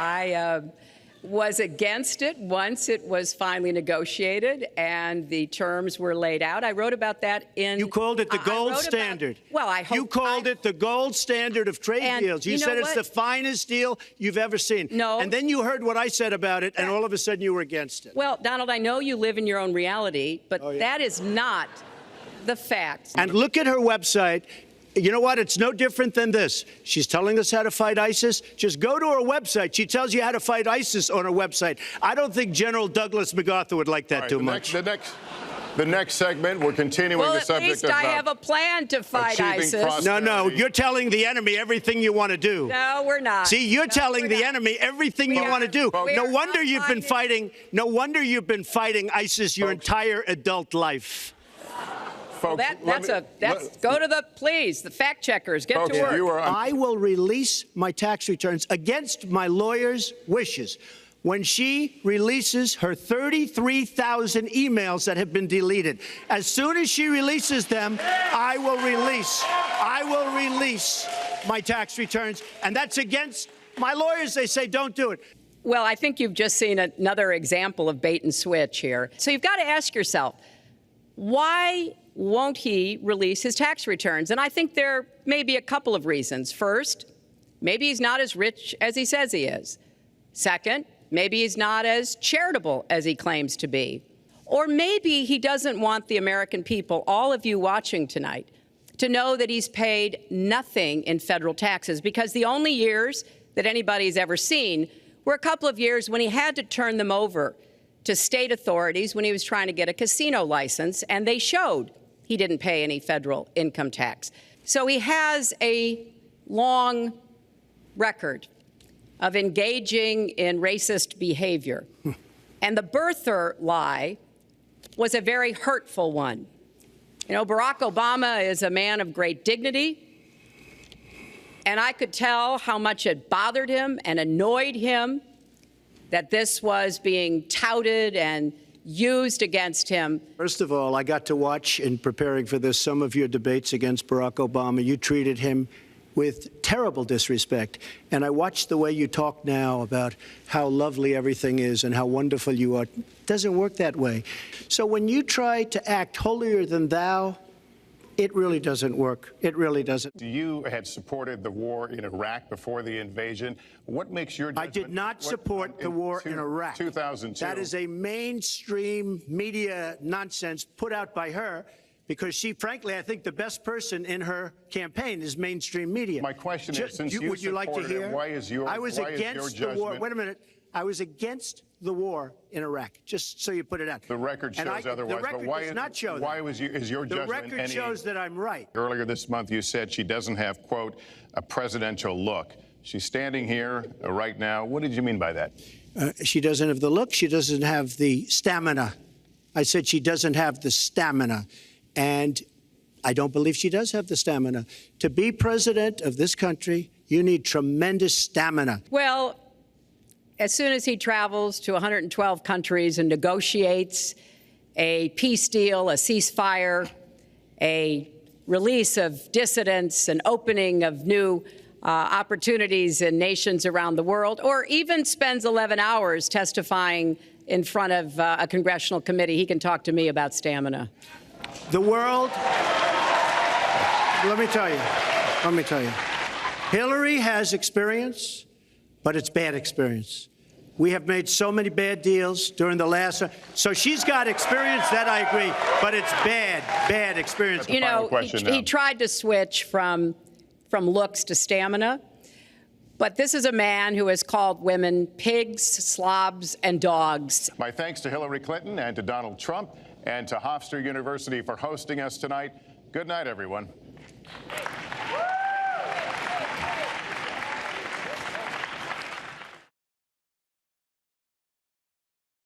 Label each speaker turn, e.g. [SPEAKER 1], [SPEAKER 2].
[SPEAKER 1] I was against it once it was finally negotiated and the terms were laid out. I wrote about that in...
[SPEAKER 2] You called it the gold standard.
[SPEAKER 1] Well, I hope...
[SPEAKER 2] You called it the gold standard of trade deals. You said it's the finest deal you've ever seen.
[SPEAKER 1] No.
[SPEAKER 2] And then you heard what I said about it, and all of a sudden you were against it.
[SPEAKER 1] Well, Donald, I know you live in your own reality, but that is not the fact.
[SPEAKER 2] And look at her website. You know what? It's no different than this. She's telling us how to fight ISIS. Just go to her website. She tells you how to fight ISIS on her website. I don't think General Douglas MacArthur would like that too much.
[SPEAKER 3] The next segment, we're continuing the subject of...
[SPEAKER 1] Well, at least I have a plan to fight ISIS.
[SPEAKER 2] No, you're telling the enemy everything you want to do.
[SPEAKER 1] No, we're not.
[SPEAKER 2] See, you're telling the enemy everything you want to do. No wonder you've been fighting. No wonder you've been fighting ISIS your entire adult life.
[SPEAKER 1] Well, go to the fact checkers, get to work.
[SPEAKER 2] I will release my tax returns against my lawyer's wishes when she releases her 33,000 emails that have been deleted. As soon as she releases them, I will release my tax returns, and that's against my lawyers. They say don't do it.
[SPEAKER 1] Well, I think you've just seen another example of bait and switch here. So you've got to ask yourself, why won't he release his tax returns? And I think there may be a couple of reasons. First, maybe he's not as rich as he says he is. Second, maybe he's not as charitable as he claims to be. Or maybe he doesn't want the American people, all of you watching tonight, to know that he's paid nothing in federal taxes, because the only years that anybody's ever seen were a couple of years when he had to turn them over to state authorities when he was trying to get a casino license, and they showed he didn't pay any federal income tax. So he has a long record of engaging in racist behavior. And the birther lie was a very hurtful one. You know, Barack Obama is a man of great dignity, and I could tell how much it bothered him and annoyed him that this was being touted and used against him.
[SPEAKER 2] First of all, I got to watch, in preparing for this, some of your debates against Barack Obama. You treated him with terrible disrespect. And I watched the way you talk now about how lovely everything is and how wonderful you are. It doesn't work that way. So when you try to act holier than thou, it really doesn't work. It really doesn't.
[SPEAKER 3] You had supported the war in Iraq before the invasion. What makes your judgment?
[SPEAKER 2] I did not support the war in Iraq.
[SPEAKER 3] 2002.
[SPEAKER 2] That is a mainstream media nonsense put out by her, because she, frankly, I think the best person in her campaign is mainstream media.
[SPEAKER 3] My question is, since you
[SPEAKER 2] would you like to hear?
[SPEAKER 3] Why is your
[SPEAKER 2] I was against the war. Wait a minute. I was against the war in Iraq, just so you put it out.
[SPEAKER 3] The record shows otherwise.
[SPEAKER 2] The record does not show that.
[SPEAKER 3] Why is your judgment?
[SPEAKER 2] The record shows that I'm right.
[SPEAKER 3] Earlier this month, you said she doesn't have, quote, a presidential look. She's standing here right now. What did you mean by that?
[SPEAKER 2] She doesn't have the look. She doesn't have the stamina. I said she doesn't have the stamina. And I don't believe she does have the stamina. To be president of this country, you need tremendous stamina.
[SPEAKER 1] Well, as soon as he travels to 112 countries and negotiates a peace deal, a ceasefire, a release of dissidents, an opening of new opportunities in nations around the world, or even spends 11 hours testifying in front of a congressional committee, he can talk to me about stamina.
[SPEAKER 2] The world, let me tell you, Hillary has experience, but it's bad experience. We have made so many bad deals during the last, so she's got experience, that I agree, but it's bad experience.
[SPEAKER 1] You know, he tried to switch from looks to stamina, but this is a man who has called women pigs, slobs, and dogs.
[SPEAKER 3] My thanks to Hillary Clinton and to Donald Trump and to Hofstra University for hosting us tonight. Good night, everyone.